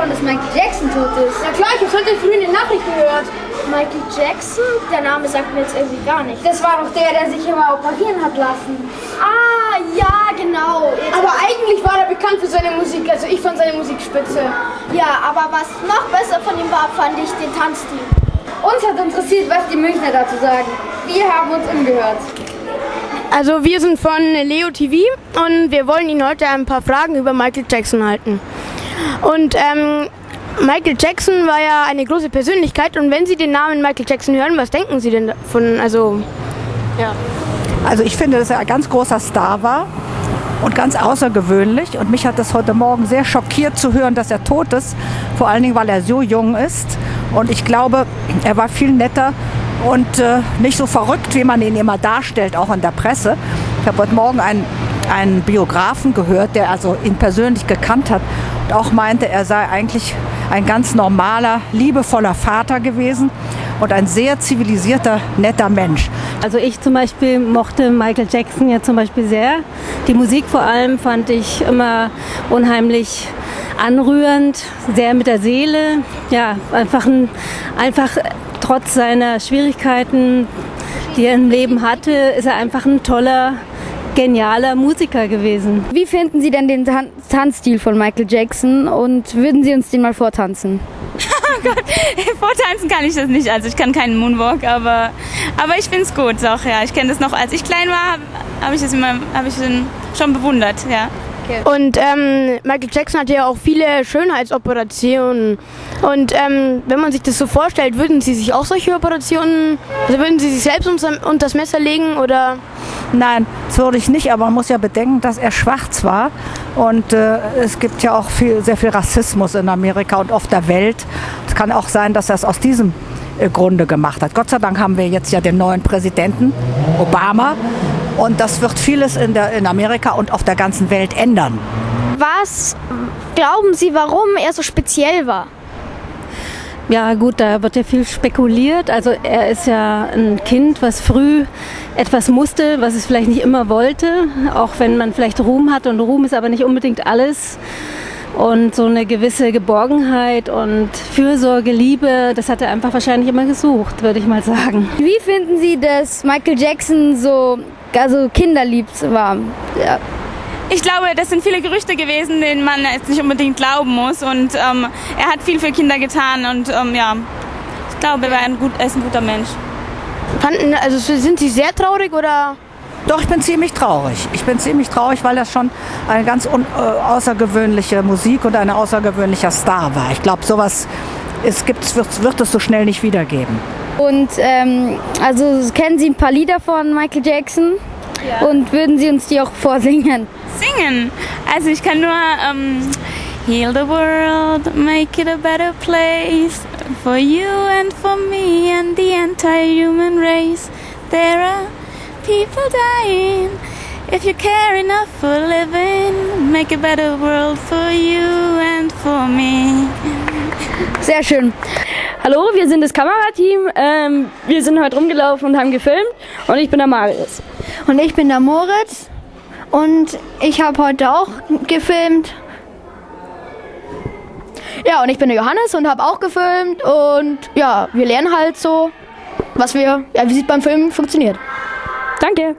davon, dass Michael Jackson tot ist. Ja klar, ich habe heute früh in den Nachrichten gehört. Michael Jackson? Der Name sagt mir jetzt irgendwie gar nicht. Das war doch der sich immer operieren hat lassen. Ah, ja, genau. Aber eigentlich war er bekannt für seine Musik, also ich fand seine Musik spitze. Ja, aber was noch besser von ihm war, fand ich den Tanzstil. Uns hat interessiert, was die Münchner dazu sagen. Wir haben uns umgehört. Also wir sind von Leo TV und wir wollen Ihnen heute ein paar Fragen über Michael Jackson halten. Und Michael Jackson war ja eine große Persönlichkeit und wenn Sie den Namen Michael Jackson hören, was denken Sie denn davon? Also ich finde, dass er ein ganz großer Star war und ganz außergewöhnlich. Und mich hat das heute Morgen sehr schockiert zu hören, dass er tot ist. Vor allen Dingen, weil er so jung ist. Und ich glaube, er war viel netter und nicht so verrückt, wie man ihn immer darstellt, auch in der Presse. Ich habe heute Morgen einen Biografen gehört, der also ihn persönlich gekannt hat und auch meinte, er sei eigentlich ein ganz normaler, liebevoller Vater gewesen und ein sehr zivilisierter, netter Mensch. Also ich zum Beispiel mochte Michael Jackson ja zum Beispiel sehr. Die Musik vor allem fand ich immer unheimlich anrührend, sehr mit der Seele. Ja, einfach trotz seiner Schwierigkeiten, die er im Leben hatte, ist er einfach ein toller, genialer Musiker gewesen. Wie finden Sie denn den Tanzstil von Michael Jackson und würden Sie uns den mal vortanzen? Oh Gott, vortanzen kann ich das nicht, also ich kann keinen Moonwalk, aber ich finde es gut auch, ja. Ich kenne das noch, als ich klein war, habe ich den schon bewundert, ja. Okay. Und Michael Jackson hatte ja auch viele Schönheitsoperationen. Und wenn man sich das so vorstellt, würden Sie sich auch solche Operationen, also würden Sie sich selbst unter das Messer legen oder? Nein, das würde ich nicht, aber man muss ja bedenken, dass er schwarz war. Und es gibt ja auch sehr viel Rassismus in Amerika und auf der Welt. Es kann auch sein, dass er es aus diesem Grunde gemacht hat. Gott sei Dank haben wir jetzt ja den neuen Präsidenten, Obama. Und das wird vieles in Amerika und auf der ganzen Welt ändern. Was glauben Sie, warum er so speziell war? Ja gut, da wird ja viel spekuliert. Also er ist ja ein Kind, was früh etwas musste, was es vielleicht nicht immer wollte. Auch wenn man vielleicht Ruhm hat und Ruhm ist aber nicht unbedingt alles. Und so eine gewisse Geborgenheit und Fürsorge, Liebe, das hat er einfach wahrscheinlich immer gesucht, würde ich mal sagen. Wie finden Sie, dass Michael Jackson so kinderlieb war? Ja. Ich glaube, das sind viele Gerüchte gewesen, denen man jetzt nicht unbedingt glauben muss. Und er hat viel für Kinder getan und ich glaube, er ist ein guter Mensch. Sind Sie sehr traurig oder? Doch, ich bin ziemlich traurig. Ich bin ziemlich traurig, weil das schon eine ganz außergewöhnliche Musik und ein außergewöhnlicher Star war. Ich glaube, sowas wird es so schnell nicht wiedergeben. Und kennen Sie ein paar Lieder von Michael Jackson? Ja. Und würden Sie uns die auch vorsingen? Singen? Also ich kann nur Heal the world, make it a better place for you and for me and the entire human race. There are people dying. If you care enough for living, make a better world for you and for me. Sehr schön. Hallo, wir sind das Kamerateam. Wir sind heute rumgelaufen und haben gefilmt. Und ich bin der Marius. Und ich bin der Moritz. Und ich habe heute auch gefilmt. Ja, und ich bin der Johannes und habe auch gefilmt. Und ja, wir lernen halt so, wie es beim Filmen funktioniert. Danke.